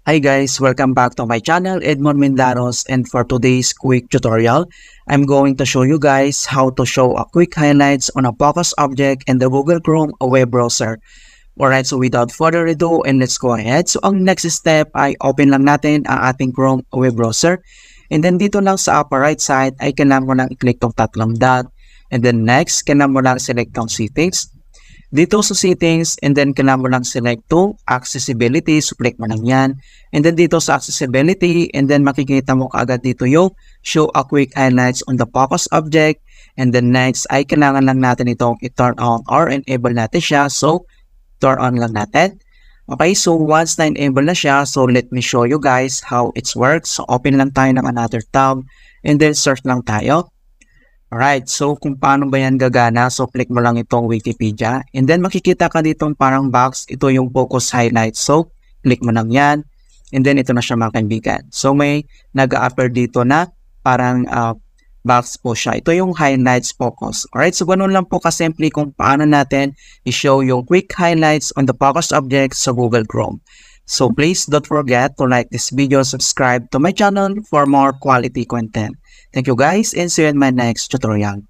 Hi guys, welcome back to my channel, Edmond Mendaros, and for today's quick tutorial, I'm going to show you guys how to show a quick highlights on a focus object in the Google Chrome web browser. Alright, so without further ado, and let's go ahead. So ang next step ay open lang natin ang ating Chrome web browser. And then dito lang sa upper right side ay kailangan mo lang i-click tong tatlong dot. And then next, kailangan mo lang select tong settings. Dito sa settings, and then kailangan mo lang select to accessibility, so click mo lang yan. And then dito sa accessibility, and then makikita mo kaagad dito yung show a quick highlights on the focus object. And then next ay kailangan lang natin itong i-turn on or enable natin siya. So, turn on lang natin. Okay, so once na-enable na siya, so let me show you guys how it works. So, open lang tayo ng another tab, and then search lang tayo. Alright, so kung paano ba yan gagana, so click mo lang itong Wikipedia, and then makikita ka ditong parang box, ito yung focus highlights, so click mo lang yan, and then ito na siya mga kaibigan. So may nag-a-appear dito na parang box po siya, ito yung highlights focus. Alright, so ganun lang po kasimple kung paano natin i-show yung quick highlights on the focus object sa Google Chrome. So please don't forget to like this video, subscribe to my channel for more quality content. Thank you guys, and see you in my next tutorial.